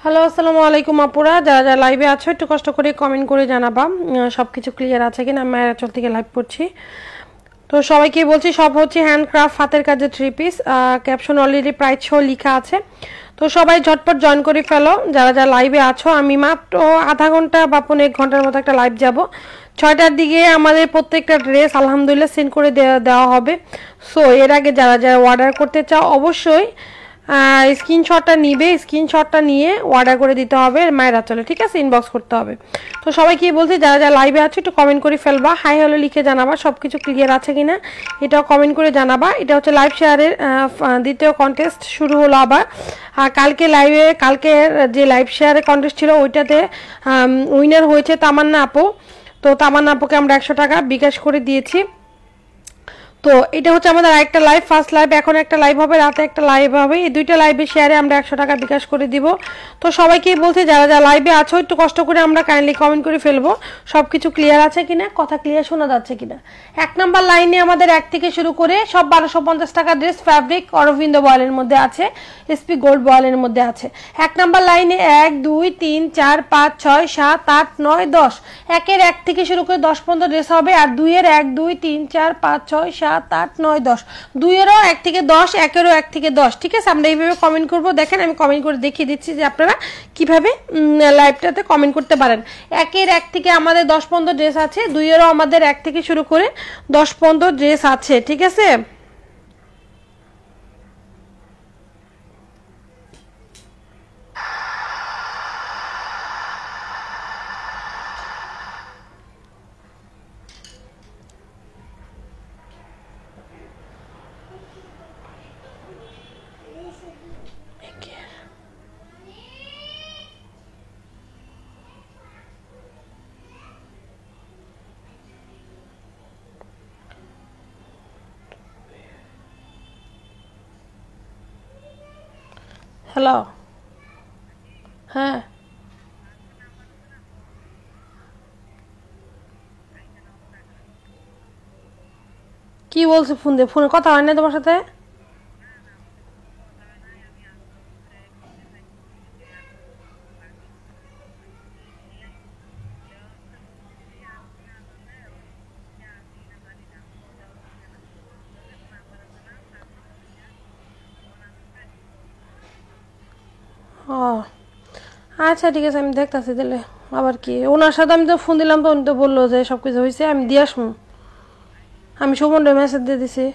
Hello আসসালামু আলাইকুম আপুরা, যারা যারা লাইভে আছো একটু কষ্ট করে কমেন্ট করে জানাবা সব কিছু ক্লিয়ার আছে কিনা। আমি মায়েরাচল থেকে লাইভ করছি। তো সবাইকে বলছি সব হচ্ছে হ্যান্ডক্রাফট হাতের কাজের 3 পিস। ক্যাপশন অলরেডি প্রাইস সহ লেখা আছে, তো সবাই ঝটপট জয়েন করে ফেলো যারা যারা লাইভে আছো। আমি মাত্র আধা ঘন্টা বা 1 ঘন্টার মতো একটা লাইভ যাব। 6টার দিকে আমাদের প্রত্যেকটা ড্রেস আলহামদুলিল্লাহ সেন্ড করে দেওয়া হবে। সো এর আগে যারা যারা অর্ডার করতে চাও অবশ্যই স্ক্রিনশটটা নিবে, স্ক্রিনশটটা নিয়ে অর্ডার করে দিতে হবে মায়েরাচলে, ঠিক আছে? ইনবক্স করতে হবে। তো সবাইকে বলছি যারা যারা লাইভে আছে একটু কমেন্ট করে ফেলবা, হাই হ্যালো লিখে জানাবা সব কিছু ক্লিয়ার আছে কিনা, এটাও কমেন্ট করে জানাবা। এটা হচ্ছে লাইভ শেয়ারের দ্বিতীয় কন্টেস্ট শুরু হলো আবার। আর কালকে যে লাইভ শেয়ারের কন্টেস্ট ছিল ওইটাতে উইনার হয়েছে তামান্না আপু। তো তামান্না আপুকে আমরা 100 টাকা বিকাশ করে দিয়েছি। তো এটা হচ্ছে আমাদের আরেকটা লাইভ, ফার্স্ট লাইভ। এখন একটা লাইভ হবে, রাতে একটা লাইভ হবে। এই দুইটা লাইভে শেয়ারে আমরা 100 টাকা বিকাশ করে দিব। তো সবাইকেই বলছি যারা যারা লাইভে আছো একটু কষ্ট করে আমরা কাইন্ডলি কমেন্ট করে ফেলবো সব কিছু ক্লিয়ার আছে কিনা, কথা ক্লিয়ার শোনা যাচ্ছে কিনা। 1 নাম্বার লাইনে আমাদের 1 থেকে শুরু করে সব 1250 টাকা ড্রেস ফ্যাব্রিক অরবিন্দ বয়েলের মধ্যে আছে, এসপি গোল্ড বয়েলের মধ্যে আছে। 1 নাম্বার লাইনে 1 2 3 4 5 6 7 8 9 10, 1-এর 1 থেকে শুরু করে 10 পর্যন্ত ড্রেস হবে। আর 2-এর 1 2 3 4 5 6 7 8 9 10, 2-এরও 1 থেকে 10, 1-এরও 1 থেকে 10, ঠিক আছে? আমরা এইভাবে কমেন্ট করব। দেখেন আমি কমেন্ট করে দেখিয়ে দিচ্ছি যে আপনারা কিভাবে লাইভটাতে কমেন্ট করতে পারেন। 1-এর 1 থেকে আমাদের 10 পর্যন্ত ড্রেস আছে, 2-এরও আমাদের 1 থেকে শুরু করে 10 পর্যন্ত ড্রেস আছে, ঠিক আছে? হ্যালো, হ্যাঁ কি বলছো? ফোনে কথা হয় না তোমার সাথে? ও আচ্ছা ঠিক আছে, আমি দেখতাছি দিলে। আবার কি ওনার সাথে আমি তো ফোন দিলাম, তো উনি তো বললো যে সব কিছু হয়েছে, আমি দিয়ে আসবো। আমি সুমনরে মেসেজ দিয়ে দিছি।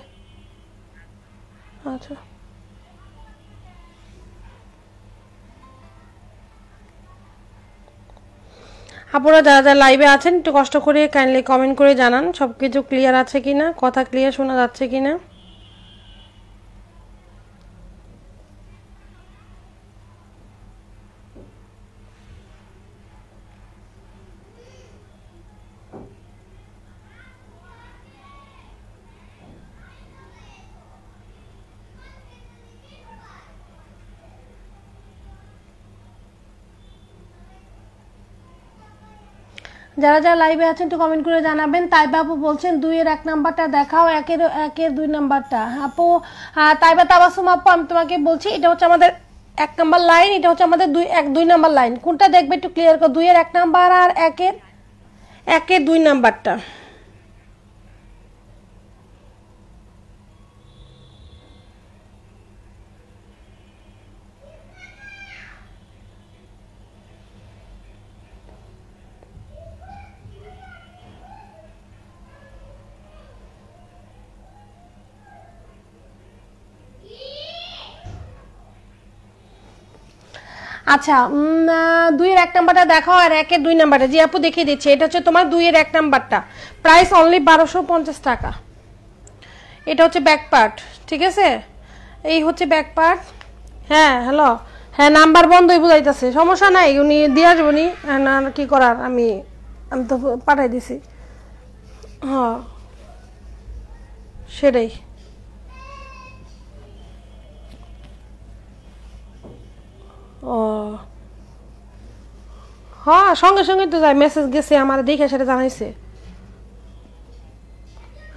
আচ্ছা আপনারা যারা যারা লাইভে আছেন একটু কষ্ট করে কাইন্ডলি কমেন্ট করে জানান সব কিছু ক্লিয়ার আছে কিনা, কথা ক্লিয়ার শোনা যাচ্ছে কিনা। যারা যারা লাইভে আছেন একটু কমেন্ট করে জানাবেন। তাইবা আপু বলছেন 2-এর 1 নাম্বারটা দেখাও, 1-এর 2 নাম্বারটা। আপু তাইবা তাবাসুম আপু, আমি তোমাকে বলছি এটা হচ্ছে আমাদের 1 নাম্বার লাইন, এটা হচ্ছে আমাদের 2 নাম্বার লাইন। কোনটা দেখবে একটু ক্লিয়ার করো, 2-এর 1 নাম্বার আর 1-এর 2 নাম্বারটা। আচ্ছা 2-এর 1 নাম্বারটা দেখাও আর 1-এর 2 নাম্বারটা। জি আপু দেখিয়ে দিচ্ছি, এটা হচ্ছে তোমার 2-এর 1 নাম্বারটা, প্রাইস অনলি 1250 টাকা। এটা হচ্ছে ব্যাক পার্ট, ঠিক আছে? এই হচ্ছে ব্যাক পার্ট। হ্যাঁ হ্যালো, হ্যাঁ নাম্বার বন্ধই বুঝাইতেছে, সমস্যা নাই, উনি দিয়ে আসবো নি। না কি করার, আমি আমি তো পাঠাই দিছি। হ্যাঁ সেটাই। ও হ্যাঁ সঙ্গে সঙ্গে তো যায়, মেসেজ গেছে আমার, দেখে সেটা জানাইছে।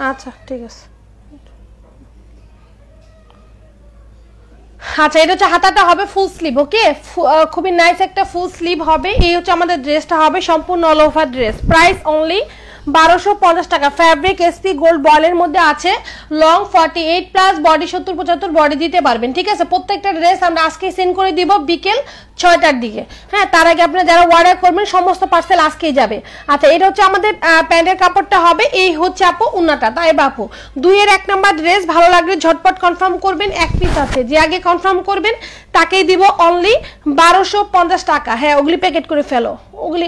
আচ্ছা ঠিক আছে। আচ্ছা এটা হচ্ছে হাতাটা হবে ফুল স্লিভ ওকে খুবই নাইস একটা ফুল স্লিভ হবে এই হচ্ছে আমাদের ড্রেসটা হবে সম্পূর্ণ all over dress price only 1250 টাকা ফ্যাব্রিক এসপি গোল্ড বয়েলের মধ্যে আছে লং 48 প্লাস বডি 70 75 বডি দিতে পারবেন ঠিক আছে প্রত্যেকটা ড্রেস আমরা আজকে সেন্ড করে দিব বিকেল 6টার দিকে হ্যাঁ তার আগে আপনারা যারা অর্ডার করবেন সমস্ত পার্সেল আজকেই যাবে আচ্ছা এটা হচ্ছে আমাদের প্যান্টের কাপড়টা হবে এই হচ্ছে আপু উন্নাটা তাই বাপু 2 এর 1 নাম্বার ড্রেস ভালো লাগলে ঝটপট কনফার্ম করবেন এক পিস আছে যে আগে কনফার্ম করবেন তাকেই দিব অনলি 1250 টাকা হ্যাঁ ওগুলি প্যাকেট করে ফেলো ওগুলি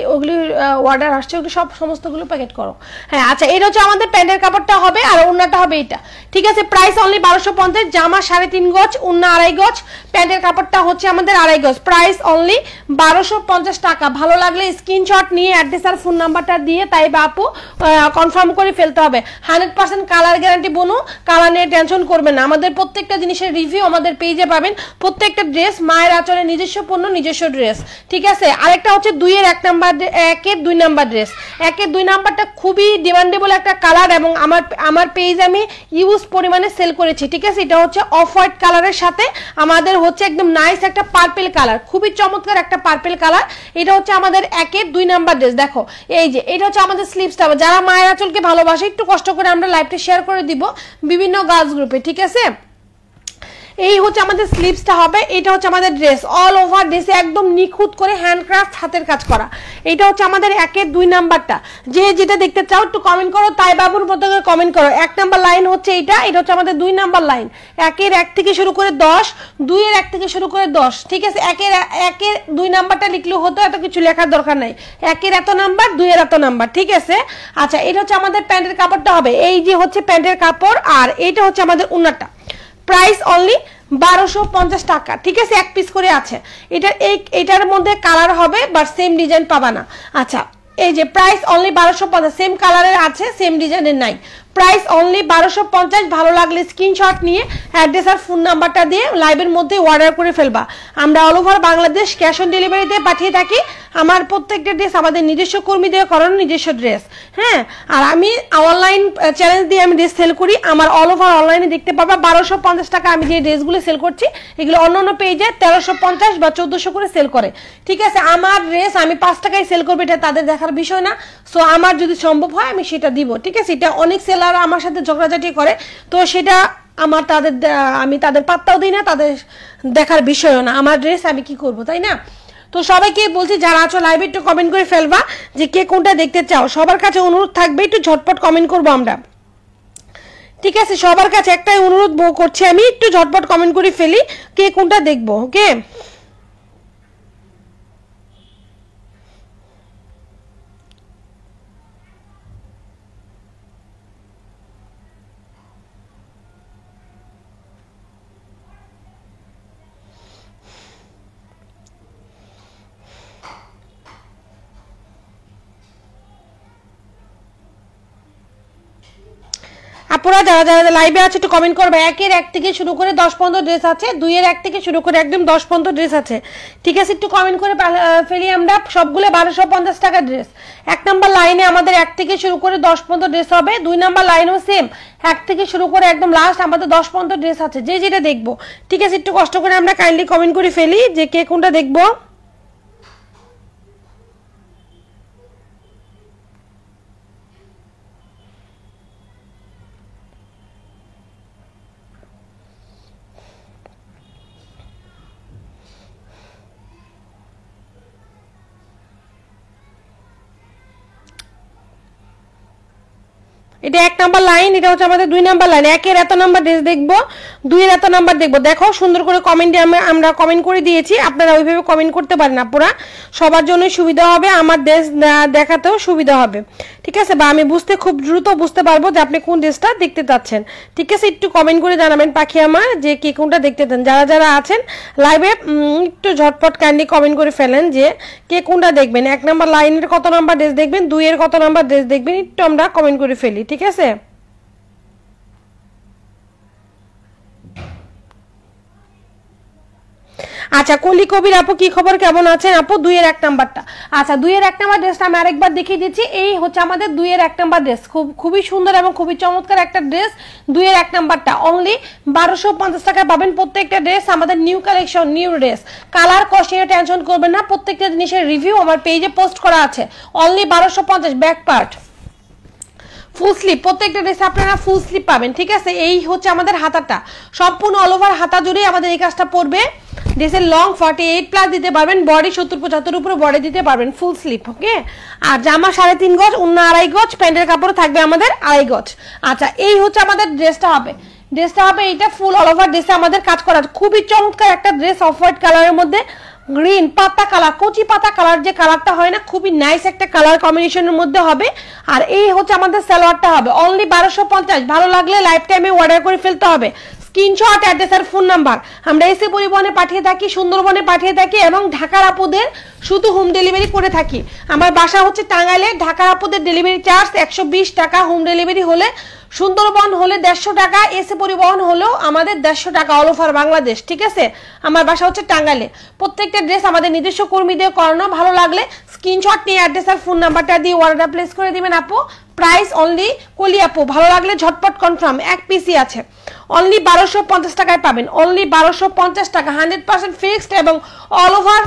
অর্ডার আসছে ওগুলি সব সমস্তগুলো প্যাকেট করো হ্যাঁ আচ্ছা এটা হচ্ছে আমাদের প্যান্টের কাপড়টা হবে আর উন্নাটা হবে এটা ঠিক আছে প্রাইস অনলি 1250 জামা 3.5 গজ উন্না 2.5 গজ প্যান্টের কাপড়টা হচ্ছে আমাদের 2.5 গজ প্রাইস অনলি 1250 টাকা ভালো লাগলে স্ক্রিনশট নিয়ে অ্যাড্রেস আর ফোন নাম্বারটা দিয়ে তাই বাপু কনফার্ম করে ফেলতে হবে 100% কালার গ্যারান্টি বনু কালার নিয়ে টেনশন করবেন না আমাদের প্রত্যেকটা জিনিসের রিভিউ আমাদের পেজে পাবেন প্রত্যেকটা ড্রেস মায়ের আঁচলের নিজস্ব পণ্য নিজস্ব ড্রেস ঠিক আছে আরেকটা হচ্ছে 2 এর 1 নাম্বার 1 এর 2 নাম্বার ড্রেস 1 এর 2 নাম্বারটা খুবই ডিমান্ডেবল একটা কালার এবং আমার পেজ আমি ইউজ পরিমাণে সেল করেছি ঠিক আছে এটা হচ্ছে অফ হোয়াইট কালারের সাথে আমাদের হচ্ছে একদম নাইস একটা পার্পল কালার খুবই চমৎকার একটা পার্পল কালার এটা হচ্ছে আমাদের 1 এর 2 নাম্বার ড্রেস দেখো এই যে এটা হচ্ছে আমাদের স্লিভসটা যারা মায়ের আঁচলকে ভালোবাসে একটু কষ্ট করে আমরা লাইভটা শেয়ার করে দিব বিভিন্ন গার্লস গ্রুপে ঠিক আছে এই হচ্ছে আমাদের স্লিভসটা হবে এটা হচ্ছে আমাদের ড্রেস অল ওভার ড্রেসে একদম নিখুঁত করে হ্যান্ডক্রাফট হাতের কাজ করা এটা হচ্ছে আমাদের 1 এর 2 নাম্বারটা যে যেটা দেখতে চাও একটু কমেন্ট করো তাই বাবুর মতো করে কমেন্ট করো 1 নাম্বার লাইন হচ্ছে এটা হচ্ছে আমাদের 2 নাম্বার লাইন 1 এর 1 থেকে শুরু করে 10 2 এর 1 থেকে শুরু করে 10 ঠিক আছে 1 এর 2 নাম্বারটা লিখলেও হতো এত কিছু লেখার দরকার নাই 1 এর এত নাম্বার 2 এর এত নাম্বার ঠিক আছে আচ্ছা এটা হচ্ছে আমাদের প্যান্টের কাপড়টা হবে এই যে হচ্ছে প্যান্টের কাপড় আর এটা হচ্ছে আমাদের উন্নাটা প্রাইস অনলি 1250 টাকা ঠিক আছে এক পিস করে আছে এটার মধ্যে কালার হবে বাট সেম ডিজাইন পাবা না আচ্ছা এই যে প্রাইস অনলি 1250 সেম কালারের আছে সেম ডিজাইনের নাই প্রাইস অনলি 1250 ভালো লাগলে স্ক্রিনশট নিয়ে অ্যাড্রেস আর ফোন নাম্বারটা দিয়ে লাইভের মধ্যে অর্ডার করে ফেলবা আমরা all over Bangladesh cash on ডেলিভারিতে পাঠিয়ে থাকি আমার প্রত্যেকটা ড্রেস আমাদের নিজস্ব কর্মীদের করানো নিজস্ব ড্রেস হ্যাঁ আর আমি অনলাইন চ্যালেঞ্জ দিয়ে আমি ড্রেস সেল করি আমার অল ওভার অনলাইনে দেখতে পাবা 1250 টাকা আমি যে ড্রেসগুলো সেল করছি এগুলো অন্য পেজে 1350 বা 1400 করে সেল করে ঠিক আছে আমার ড্রেস আমি 5 টাকায় সেল করব এটা তাদের দেখার বিষয় না সো আমার যদি সম্ভব হয় আমি সেটা দিব ঠিক আছে এটা অনেক সেলার আমার সাথে ঝগড়াঝাটি করে তো সেটা আমি তাদের পাত্তাও দিই না তাদের দেখার বিষয়ও না আমার ড্রেস আমি কি করব তাই না তো সবাইকে বলছি যারা আছো লাইভে একটু কমেন্ট করে ফেলবা যে কে কোনটা দেখতে চাও সবার কাছে অনুরোধ থাকবে একটু ঝটপট কমেন্ট করব আমরা ঠিক আছে সবার কাছে একটাই অনুরোধ করছি আমি একটু ঝটপট কমেন্ট করে ফেলি কে কোনটা দেখবো ওকে আপুরা যারা যারা লাইভে আছে একটু কমেন্ট করবে 1 এর 1 থেকে শুরু করে 10 পর্যন্ত ড্রেস আছে 2 এর 1 থেকে শুরু করে একদম 10 পর্যন্ত ড্রেস আছে ঠিক আছে একটু কমেন্ট করে ফেলি আমরা সবগুলো 1250 টাকা ড্রেস 1 নাম্বার লাইনে আমাদের 1 থেকে শুরু করে 10 পর্যন্ত ড্রেস হবে 2 নাম্বার লাইনও সেম 1 থেকে শুরু করে একদম লাস্ট আমাদের 10 পর্যন্ত ড্রেস আছে যে যেটা দেখবো ঠিক আছে একটু কষ্ট করে আমরা কাইন্ডলি কমেন্ট করে ফেলি যে কে কোনটা দেখবো এটা 1 নাম্বার লাইন এটা হচ্ছে আমাদের 2 নাম্বার লাইন 1 এর এত নাম্বার ড্রেস দেখবো 2 এর এত নাম্বার দেখবো দেখো সুন্দর করে কমেন্টে আমরা কমেন্ট করে দিয়েছি আপনারা ওইভাবে কমেন্ট করতে পারেন আপুরা সবার জন্য সুবিধা হবে আমার ড্রেস দেখাতেও সুবিধা হবে ঠিক আছে বা আমি খুব দ্রুত বুঝতে পারবো যে আপনি কোন ড্রেসটা দেখতে চাচ্ছেন ঠিক আছে একটু কমেন্ট করে জানাবেন পাখি আমার যে কে কোনটা দেখতে চান যারা যারা আছেন লাইভে একটু ঝটপট কাইন্ডলি কমেন্ট করে ফেলেন যে কে কোনটা দেখবেন 1 নাম্বার লাইনের কত নাম্বার ড্রেস দেখবেন 2 এর কত নাম্বার ড্রেস দেখবেন একটু আমরা কমেন্ট করে ফেলি ঠিক আছে আচ্ছা কলি কবির আপু কি খবর, কেমন আছেন আপু? 2 এর 1 নাম্বারটা। আচ্ছা 2 এর 1 নাম্বার ড্রেসটা আমি আরেকবার দেখিয়ে দিচ্ছি। এই হচ্ছে আমাদের 2 এর 1 নাম্বার ড্রেস, খুবই সুন্দর এবং খুবই চমৎকার একটা ড্রেস। 2 এর 1 নাম্বারটা অনলি 1250 টাকায় পাবেন। প্রত্যেকটা ড্রেস আমাদের new collection, new dress. Colour cost নিয়ে টেনশন করবেন না, প্রত্যেকটা জিনিসের রিভিউ আমার পেজে পোস্ট করা আছে। অনলি 1250। ব্যাক পার্ট ফুল স্লিপ, প্রত্যেকটা ড্রেসে আপনারা ফুল স্লিপ পাবেন, ঠিক আছে। এই হচ্ছে আমাদের হাতাটা, সম্পূর্ণ অল ওভার হাতা জুড়ে আমাদের এই কাজটা পড়বে। ড্রেসের লং 48+ দিতে পারবেন, বডি 70-75 উপরে বডি দিতে পারবেন, ফুল স্লিপ, ওকে। আর জামা 3.5 গজ, ওন্না 2.5 গজ, প্যান্টের কাপড় থাকবে আমাদের 2.5 গজ। আচ্ছা এই হচ্ছে আমাদের ড্রেসটা হবে, এইটা ফুল অল ওভার ড্রেসে আমাদের কাজ করা, খুবই চমৎকার একটা ড্রেস, অফ হোয়াইট কালারের মধ্যে গ্রিন পাতা কালার, কচি পাতা কালার যে কালারটা হয় না, খুবই নাইস একটা কালার কম্বিনেশনের মধ্যে হবে। আর এই হচ্ছে আমাদের সালোয়ারটা হবে অনলি 1250। ভালো লাগলে লাইফ টাইমে অর্ডার করে ফেলতে হবে। স্ক্রিনশট, অ্যাড্রেস আর ফোন নাম্বার আমরা এসে পরিবহনে পাঠিয়ে থাকি, সুন্দরবনে পাঠিয়ে থাকি এবং ঢাকার আপুদের শুধু হোম ডেলিভারি করে থাকি। আমার বাসা হচ্ছে টাঙ্গাইলে, ঢাকার আপুদের ডেলিভারি চার্জ 120 টাকা, হোম ডেলিভারি হলে, সুন্দরবন হলে 150 টাকা, এসে পরিবহন হলেও আমাদের 150 টাকা, অল ওভার বাংলাদেশ, ঠিক আছে। আমার বাসা হচ্ছে টাঙ্গাইলে। প্রত্যেকটা ড্রেস আমাদের নিজস্ব কর্মী দিয়ে করানো। ভালো লাগলে স্ক্রিনশট নিয়ে অ্যাড্রেস আর ফোন নাম্বারটা দিয়ে অর্ডার প্লেস করে দিবেন আপু। প্রাইস অনলি কলি আপু, ভালো লাগলে ঝটপট কনফার্ম, 1 পিসই আছে, অনলি 1250 টাকায় পাবেন, অনলি 1250 টাকা, 100% ফিক্সড এবং অল ওভার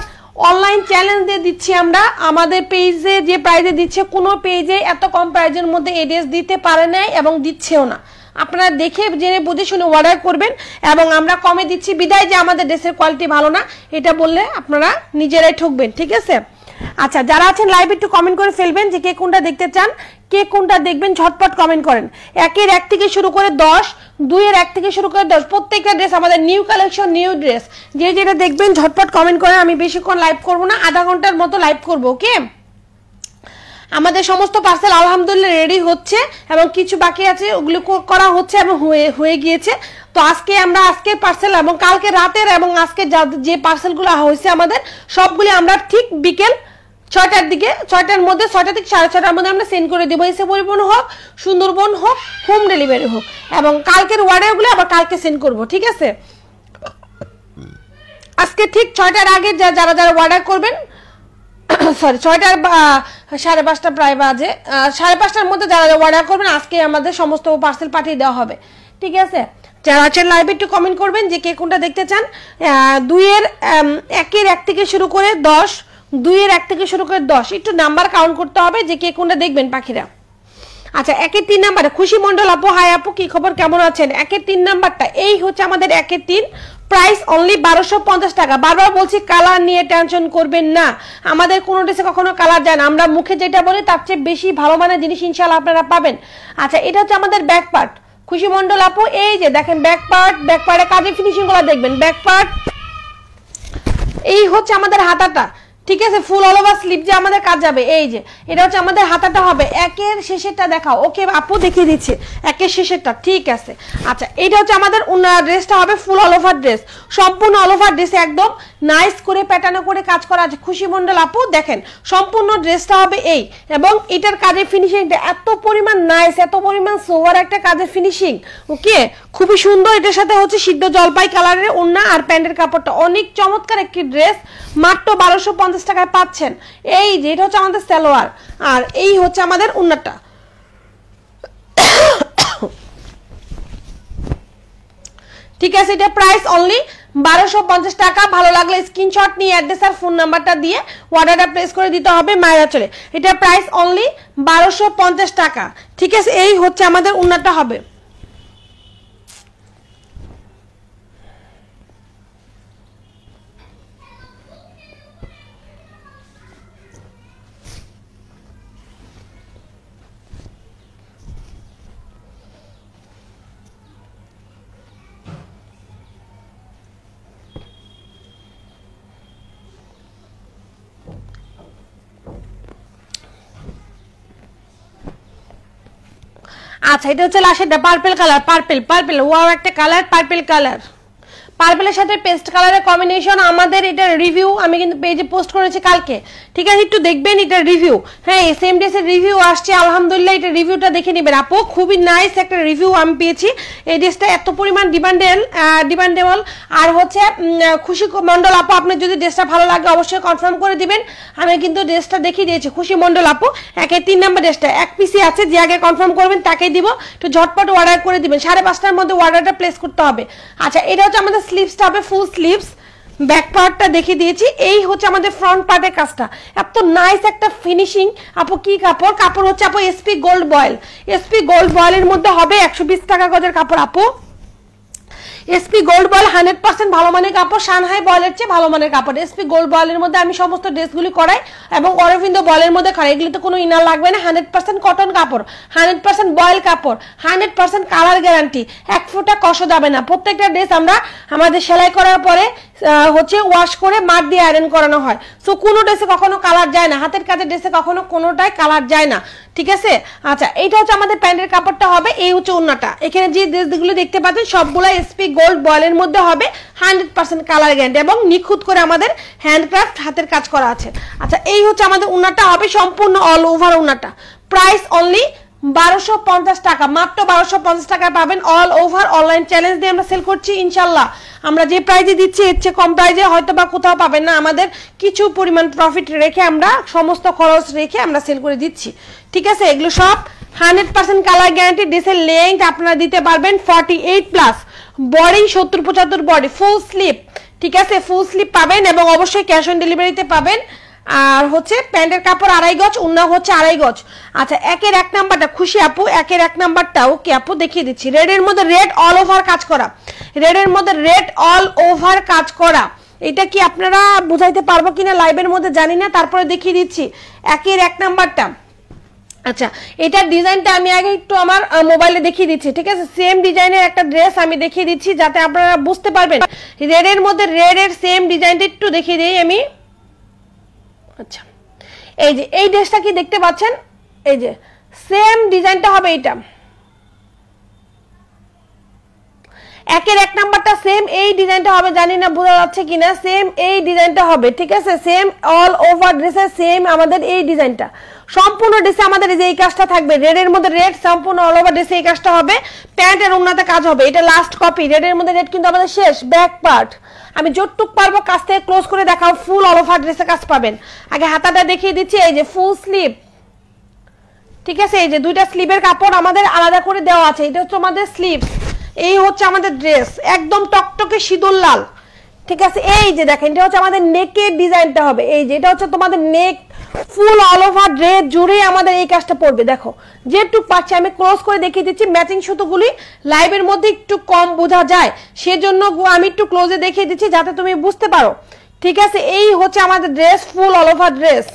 অনলাইন চ্যালেঞ্জ দিয়ে দিচ্ছি আমরা। আমাদের পেজে যে প্রাইজে দিচ্ছে, কোনো পেজে এত কম প্রাইজের মধ্যে এই ড্রেস দিতে পারে নাই এবং দিচ্ছেও না। আপনারা দেখে জেনে বুঝে শুনে অর্ডার করবেন এবং আমরা কমে দিচ্ছি বিদায় যে আমাদের ড্রেসের কোয়ালিটি ভালো না, এটা বললে আপনারা নিজেরাই ঠকবেন, ঠিক আছে। আচ্ছা যারা আছেন লাইভ একটু কমেন্ট করে ফেলবেন যে কে কোনটা দেখতে চান, কে কোনটা দেখবেন, ঝটপট কমেন্ট করেন। 1 এর 1 থেকে শুরু করে 10, 2 এর 1 থেকে শুরু করে 10, প্রত্যেকটা ড্রেস আমাদের নিউ কালেকশন, নিউ ড্রেস। যে যেটা দেখবেন ঝটপট কমেন্ট করেন। আমি বেশিক্ষণ লাইভ করব না, আধা ঘন্টার মতো লাইভ করব, ওকে। আমাদের সমস্ত পার্সেল আলহামদুলিল্লাহ রেডি হচ্ছে এবং কিছু বাকি আছে, ওগুলো করা হচ্ছে এবং হয়ে গিয়েছে। তো আজকের পার্সেল এবং কালকে রাতের এবং আজকে যে পার্সেলগুলো হয়েছে আমাদের সবগুলি আমরা ঠিক বিকেল 6টার দিকে, 6টার মধ্যে, 6টা থেকে 6:30টার মধ্যে আমরা সেন্ড করে দেবো। এসে পরিবহন হোক, সুন্দরবন হোক, হোম ডেলিভারি হোক, এবং কালকের অর্ডারগুলো আবার কালকে সেন্ড করব, ঠিক আছে। আজকে ঠিক 6টার আগে যারা অর্ডার করবেন, সরি 6টার 5:30 প্রায় বাজে, 5:30টার মধ্যে যারা অর্ডার করবেন আজকে আমাদের সমস্ত পার্সেল পাঠিয়ে দেওয়া হবে, ঠিক আছে। যারা আছেন লাইভে একটু কমেন্ট করবেন যে কে কোনটা দেখতে চান। 2 এর 1 এর 1 থেকে শুরু করে 10, 2 এর 1 থেকে শুরু করে 10, একটু নাম্বার কাউন্ট করতে হবে যে কে কোনটা দেখবেন পাখিরা। আচ্ছা 1 এর 3 নাম্বারে খুশি মন্ডল আপু, হাই আপু কি খবর, কেমন আছেন? 1 এর 3 নাম্বারটা এই হচ্ছে আমাদের 1 এর 3, প্রাইস অনলি 1250 টাকা। বারবার বলছি কালার নিয়ে টেনশন করবেন না, আমাদের কোনো ড্রেসে কখনো কালার যায় না, আমরা মুখে যেটা বলি তার চেয়ে বেশি ভালো মানের জিনিস ইনশাআল্লাহ আপনারা পাবেন। আচ্ছা এটা হচ্ছে আমাদের ব্যাক পার্ট, খুশি মন্ডল আপু এই যে দেখেন ব্যাক পার্টের কাজে ফিনিশিং গুলো দেখবেন। ব্যাক পার্ট এই হচ্ছে আমাদের হাতাটা, ঠিক আছে, ফুল অল ওভার স্লিপ যে আমাদের কাজ যাবে। এই যে এটা হচ্ছে আমাদের হাতাটা হবে। 1 এর শেষেরটা দেখাও, ওকে আপু দেখিয়ে দিচ্ছি 1 এর শেষেরটা, ঠিক আছে। আচ্ছা এটা হচ্ছে আমাদের ড্রেসটা হবে ফুল অল ওভার ড্রেস, সম্পূর্ণ অল ওভার ড্রেসে একদম নাইস করে প্যাটার্ন করে কাজ করা আছে। খুশি মন্ডল আপু দেখেন সম্পূর্ণ ড্রেসটা হবে এই, এবং এটার কাজের ফিনিশিংটা এত পরিমাণ নাইস, এত পরিমাণ সোভার একটা কাজের ফিনিশিং, ওকে খুবই সুন্দর। এটার সাথে হচ্ছে সিদ্ধ জলপাই কালারের ওড়না আর প্যান্টের কাপড়টা, অনেক চমৎকার একটি ড্রেস, মাত্র 1250 টাকায় পাচ্ছেন। এই যে এটা হচ্ছে আমাদের সালোয়ার আর এই হচ্ছে আমাদের ওড়নাটা, ঠিক আছে। এটা প্রাইস অনলি 1250 টাকা। ভালো লাগলে স্ক্রিনশট নিয়ে অ্যাড্রেস আর ফোন নাম্বারটা দিয়ে অর্ডারটা প্লেস করে দিতে হবে মায়েরা চলে। এটা প্রাইস অনলি 1250 টাকা, ঠিক আছে। এই হচ্ছে আমাদের ওড়নাটা হবে। আচ্ছা এটা হচ্ছে লাশেরটা পার্পল কালার, পার্পল ওয়াও একটা কালার, পার্পল কালার, পার্পলের সাথে পেস্ট কালারের কম্বিনেশন, আমাদের এটা রিভিউ আমি কিন্তু পেজে পোস্ট করেছি কালকে, ঠিক আছে, একটু দেখবেন এটা রিভিউ। হ্যাঁ, সেম ড্রেসের রিভিউ আসছে, আলহামদুলিল্লাহ এটা রিভিউটা দেখে নেবেন আপু। খুবই নাইস একটা রিভিউ আমি পেয়েছি। এই ড্রেসটা এত পরিমাণ ডিমান্ডেবল আর হচ্ছে খুশি মন্ডল আপু, আপনার যদি ড্রেসটা ভালো লাগে অবশ্যই কনফার্ম করে দিবেন। আমি কিন্তু ড্রেসটা দেখিয়ে দিয়েছি, খুশি মন্ডল আপু, 3 নম্বর ড্রেসটা 1 পিসি আছে, যে আগে কনফার্ম করবেন তাকেই দিব, একটু ঝটপট অর্ডার করে দিবেন, 5:30টার মধ্যে অর্ডারটা প্লেস করতে হবে। আচ্ছা, এটা হচ্ছে আমাদের স্লিভসটা হবে ফুল স্লিভস, ব্যাক পার্টটা দেখিয়ে দিয়েছি, এই হচ্ছে আমাদের ফ্রন্ট পার্টের কাজটা, এত নাইস একটা ফিনিশিং আপু। কি কাপড় হচ্ছে আপু SP gold voile, SP gold বয়েলের মধ্যে হবে 120 টাকা গজের কাপড় আপু। এসপি গোল্ড বয়েল 100% ভালো মানের কাপড়, সানহাই বয়েলের চেয়ে ভালো মানের কাপড়। এসপি গোল্ড বয়েলের মধ্যে আমি সমস্ত ড্রেসগুলি করাই এবং অরবিন্দ বয়েলের মধ্যে করাই, এগুলিতে কোনো ইনার লাগবে না, 100% কটন কাপড়, 100% বয়েল কাপড়, 100% কালার গ্যারান্টি, 1 ফোঁটা কষ যাবে না। প্রত্যেকটা ড্রেস আমরা আমাদের সেলাই করার পরে হচ্ছে ওয়াশ করে মার দিয়ে আয়রন করানো হয়, সো কোনো ড্রেসে কখনো কালার যায় না, হাতের কাজের ড্রেসে কখনো কোনোটাই কালার যায় না, ঠিক আছে। আচ্ছা, এইটা হচ্ছে আমাদের প্যান্টের কাপড়টা হবে, এই হচ্ছে ওড়নাটা। এখানে যে ড্রেসগুলো দেখতে পাচ্ছেন সবগুলো এসপি গোল্ড বয়েলের মধ্যে হবে, 100% কালার গ্যারান্টি এবং নিখুঁত করে আমাদের হ্যান্ডক্রাফট হাতের কাজ করা আছে। আচ্ছা, এই হচ্ছে আমাদের ওড়নাটা হবে সম্পূর্ণ অল ওভার ওড়নাটা, প্রাইস অনলি 1250 টাকা, মাত্র 1250 টাকা পাবেন। অল ওভার অনলাইন চ্যালেঞ্জ দিয়ে আমরা সেল করছি ইনশাল্লাহ। আমরা যে প্রাইজে দিচ্ছি এর চেয়ে কম প্রাইজে হয়তো বা কোথাও পাবেন না, আমাদের কিছু পরিমাণ প্রফিট রেখে আমরা সমস্ত খরচ রেখে আমরা সেল করে দিচ্ছি, ঠিক আছে। এগুলো সব 100% কালার গ্যারান্টি। ড্রেসের লেন্থ আপনারা দিতে পারবেন 48+, বডি 70-75 বডি, ফুল স্লিপ, ঠিক আছে, ফুল স্লিপ পাবেন এবং অবশ্যই ক্যাশ অন ডেলিভারিতে পাবেন। আর হচ্ছে প্যান্টের কাপড় 2.5 গজ, ওড়না হচ্ছে 2.5 গজ। আচ্ছা, 1 নাম্বারটা খুশি আপু, 1 নাম্বারটা ওকে আপু দেখিয়ে দিচ্ছি, রেডের মধ্যে রেড অল ওভার কাজ করা, রেডের মধ্যে রেড অল ওভার কাজ করা। এটা কি আপনারা বুঝাইতে পারবো কিনা লাইভের মধ্যে জানি না, তারপরে দেখিয়ে দিচ্ছি 1 নাম্বারটা। আচ্ছা, এটার ডিজাইনটা আমি আগে একটু আমার মোবাইলে দেখিয়ে দিচ্ছি, ঠিক আছে, সেম ডিজাইনের একটা ড্রেস আমি দেখিয়ে দিচ্ছি যাতে আপনারা বুঝতে পারবেন। রেডের মধ্যে রেডের সেম ডিজাইনটা একটু দেখিয়ে দিই আমি। আচ্ছা, এই যে এই ড্রেসটা কি দেখতে পাচ্ছেন, এই যে সেম ডিজাইনটা হবে, এটা 1 নাম্বারটা সেম এই ডিজাইনটা হবে, জানি না বোঝা যাচ্ছে কিনা, সেম এই ডিজাইনটা হবে, ঠিক আছে, সেম অল ওভার ড্রেসের সেম আমাদের এই ডিজাইনটা, সম্পূর্ণ ড্রেসে আমাদের এই কাজটা থাকবে, রেডের মধ্যে রেড, সম্পূর্ণ অল ওভার ড্রেসে এই কাজটা হবে, প্যান্ট এর ওড়নাতে কাজ হবে। এটা লাস্ট কপি, রেডের মধ্যে রেড কিন্তু আমাদের শেষ। ব্যাক পার্ট আমি যতটুক পারবো কাছ থেকে ক্লোজ করে দেখাও, ফুল অল ওভার ড্রেসে কাজ পাবেন। আগে হাতাটা দেখিয়ে দিচ্ছি, এই যে ফুল স্লিভ, ঠিক আছে, এই যে দুইটা স্লিভের কাপড় আমাদের আলাদা করে দেওয়া আছে, এটা হচ্ছে আমাদের স্লিভ, এই হচ্ছে আমাদের ড্রেস একদম টকটকে সিঁদুর লাল, ঠিক আছে। এই যে দেখেন এটা হচ্ছে আমাদের নেকের ডিজাইনটা হবে, এই যে এটা হচ্ছে তোমাদের নেক, ফুল অল ওভার ড্রেস জুড়ে আমাদের এই কাজটা পড়বে। দেখো যেটুক পাচ্ছি আমি ক্লোজ করে দেখিয়ে দিচ্ছি, ম্যাচিং সুতোগুলি লাইভের মধ্যে একটু কম বোঝা যায় সেজন্য আমি একটু ক্লোজে দেখিয়ে দিচ্ছি যাতে তুমি বুঝতে পারো, ঠিক আছে। এই হচ্ছে আমাদের ড্রেস, ফুল অল ওভার ড্রেস,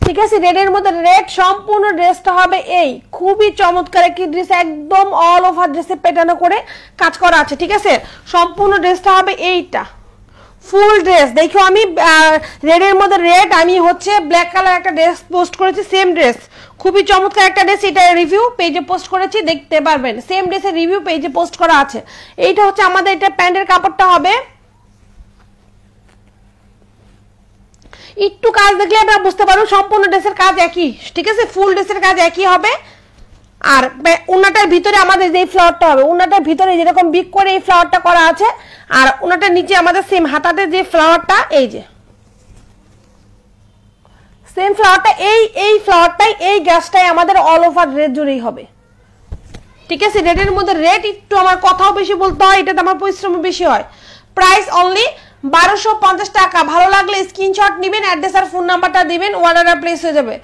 ঠিক আছে, রেডের মধ্যে রেড, সম্পূর্ণ ড্রেসটা হবে এই, খুবই চমৎকার একটি ড্রেস, একদম অল ওভার ড্রেসে প্যাটার্ন করে কাজ করা আছে, ঠিক আছে। সম্পূর্ণ ড্রেসটা হবে এইটা ফুল ড্রেস। দেখো আমি রেডের মধ্যে রেড, আমি হচ্ছে ব্ল্যাক কালার একটা ড্রেস পোস্ট করেছি, সেম ড্রেস, খুবই চমৎকার একটা ড্রেস, এটা রিভিউ পেজে পোস্ট করেছি, দেখতে পারবেন, সেম ড্রেসের রিভিউ পেজে পোস্ট করা আছে। এইটা হচ্ছে আমাদের এটা প্যান্টের কাপড়টা হবে, একটু কাজ দেখলে আপনারা বুঝতে পারবেন সম্পূর্ণ ড্রেসের কাজ একই, ঠিক আছে, ফুল ড্রেসের কাজ একই হবে। আর ওনাটার ভিতরে আমাদের যে ফ্লাওয়ারটা হবে, ওনাটার ভিতরে যেরকম বিগ করে এই ফ্লাওয়ারটা করা আছে, আর ওনাটার নিচে আমাদের সেম হাতাতে যে ফ্লাওয়ারটা, এই যে সেম ফ্লাওয়ারটা, এই ফ্লাওয়ারটাই এই গাছটাই আমাদের অল ওভার রেড জুড়েই হবে, ঠিক আছে। রেডের মধ্যে রেড, একটু আমার কথাও বেশি বলতে হয়, এটাতে আমার পরিশ্রম বেশি হয়। প্রাইস অনলি 1250 টাকা। ভালো লাগলে স্ক্রিনশট নেবেন, অ্যাড্রেস আর ফোন নাম্বারটা দিবেন, অর্ডারটা প্লেস হয়ে যাবে।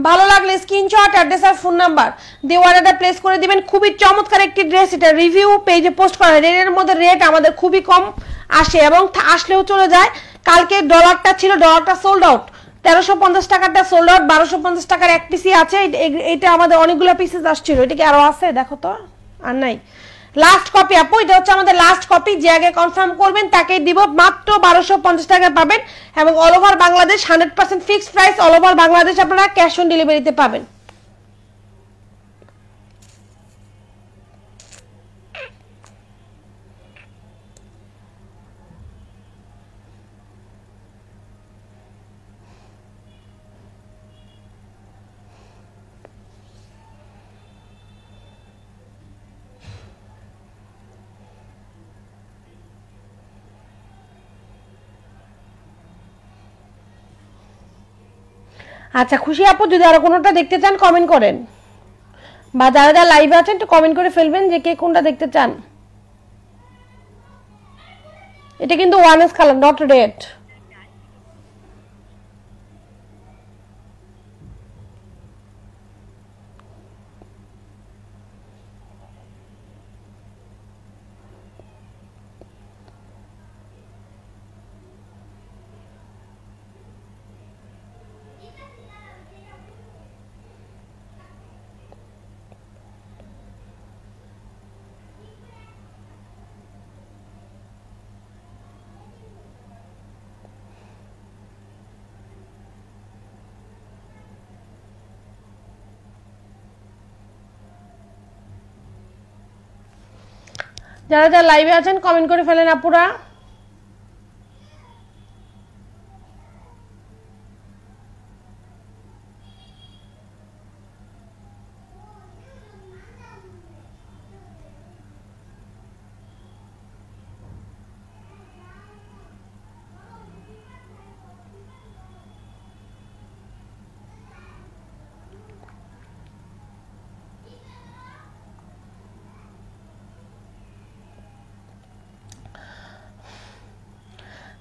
ভালো লাগলে স্ক্রিনশট, অ্যাড্রেস আর ফোন নাম্বার দিয়ে অর্ডারটা প্লেস করে দিবেন। খুবই চমৎকার একটি ড্রেস, এটা রিভিউ পেজে পোস্ট করা। রেডের মধ্যে রেট আমাদের খুবই কম আসে এবং আসলেও চলে যায়। কালকে ডলারটা ছিল, ডলারটা সোল্ড আউট, 1350 টাকাটা সোল্ড আউট, 1250 টাকার এক পিসি আছে। এটা আমাদের অনেকগুলো পিসেস আসছিল, এটা কি আরো আছে দেখো তো, আর নাই, লাস্ট কপি আপু, এটা হচ্ছে আমাদের লাস্ট কপি, যে আগে কনফার্ম করবেন তাকেই দিব, মাত্র 1250 টাকা পাবেন এবং all over Bangladesh 100% fixed price, all over Bangladesh আপনারা ক্যাশ অন ডেলিভারিতে পাবেন। আচ্ছা খুশি আপু, যদি আরো কোনোটা দেখতে চান কমেন্ট করেন, বা যারা যারা লাইভে আছেন একটু কমেন্ট করে ফেলবেন যে কে কোনটা দেখতে চান। এটা কিন্তু one S colour, not red. যারা যারা লাইভে আছেন কমেন্ট করে ফেলেন আপুরা।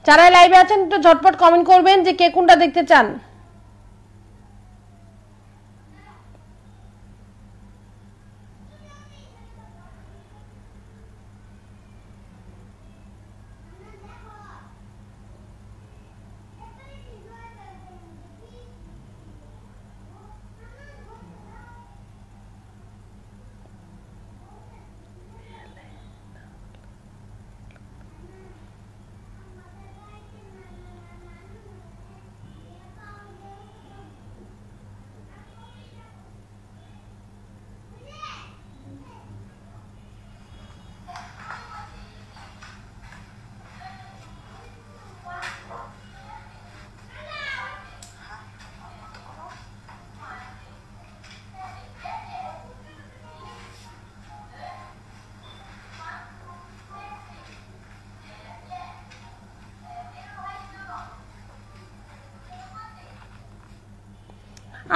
যারা লাইভে আছেন একটু ঝটপট কমেন্ট করবেন যে কে কোনটা দেখতে চান।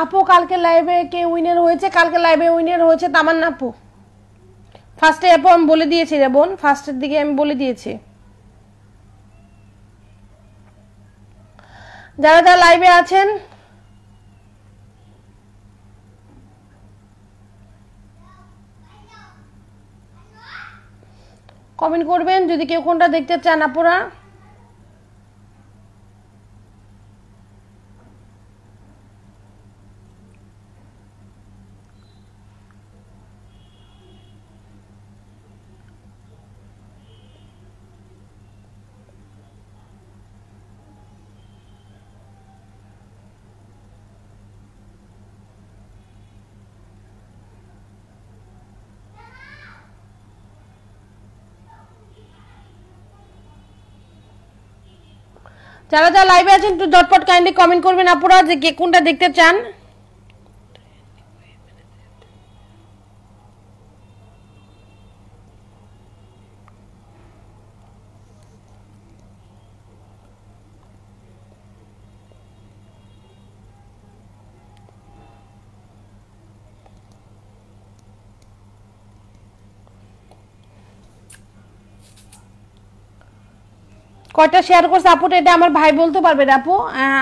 আপু কালকে লাইভে কে উইনার হয়েছে? কালকে লাইভে উইনার হয়েছে তামান্না আপু। ফার্স্টে আপু আমি বলে দিয়েছি রে বোন, ফার্স্টের দিকে আমি বলে দিয়েছি। যারা যারা লাইভে আছেন কমেন্ট করবেন যদি কেউ কোনটা দেখতে চান আপুরা। যারা যারা লাইভে আছেন একটু ঝটপট কাইন্ডলি কমেন্ট করবেন আপুরা যে কে কোনটা দেখতে চান। কয়টা শেয়ার করছে আপুটা এটা আমার ভাই বলতে পারবে আপু।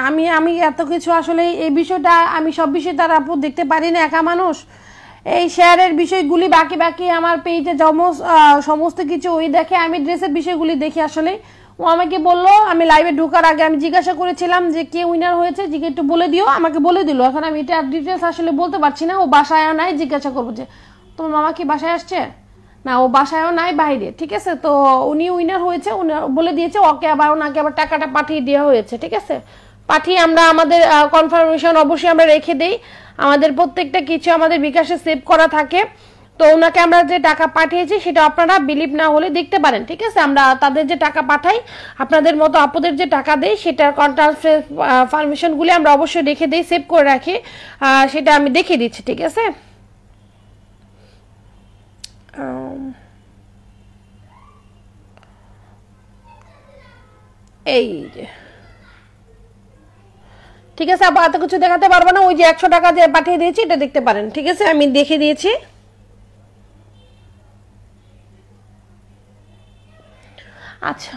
আমি আমি এত কিছু আসলে এই বিষয়টা আমি সব বিষয় তার আপু দেখতে পারি না, একা মানুষ। এই শেয়ারের বিষয়গুলি বাকি বাকি আমার পেজে সমস্ত কিছু ওই দেখে, আমি ড্রেসের বিষয়গুলি দেখি আসলে। ও আমাকে বললো, আমি লাইভে ঢোকার আগে আমি জিজ্ঞাসা করেছিলাম যে কে উইনার হয়েছে, জিজ্ঞেস একটু বলে দিও, আমাকে বলে দিল। এখন আমি এটা ডিটেলস আসলে বলতে পারছি না। ও বাসায় নাই, জিজ্ঞাসা করবো যে তোমার মামা কি বাসায় আসছে না, ও বাসায়ও নাই, বাইরে। ঠিক আছে, তো উনি উইনার হয়েছে, উনি বলে দিয়েছে। ওকে আবার ওনাকে আবার টাকাটা পাঠিয়ে দেওয়া হয়েছে। ঠিক আছে, পাঠিয়ে আমরা আমাদের কনফার্মেশন অবশ্যই আমরা রেখে দেই। আমাদের প্রত্যেকটা কিছু আমাদের বিকাশে সেভ করা থাকে। তো ওনাকে আমরা যে টাকা পাঠিয়েছি সেটা আপনারা বিলিভ না হলে দেখতে পারেন। ঠিক আছে, আমরা তাদের যে টাকা পাঠাই, আপনাদের মতো আপুদের যে টাকা দেই, সেটার কনফার্মেশনগুলি আমরা অবশ্যই রেখে দিই, সেভ করে রাখি। সেটা আমি দেখিয়ে দিচ্ছি। ঠিক আছে, এই যে ঠিক আছে আপু, এত কিছু দেখাতে পারবো না। ওই যে 100 টাকা যে পাঠিয়ে দিয়েছি এটা দেখতে পারেন। ঠিক আছে, আমি দেখিয়ে দিয়েছি। আচ্ছা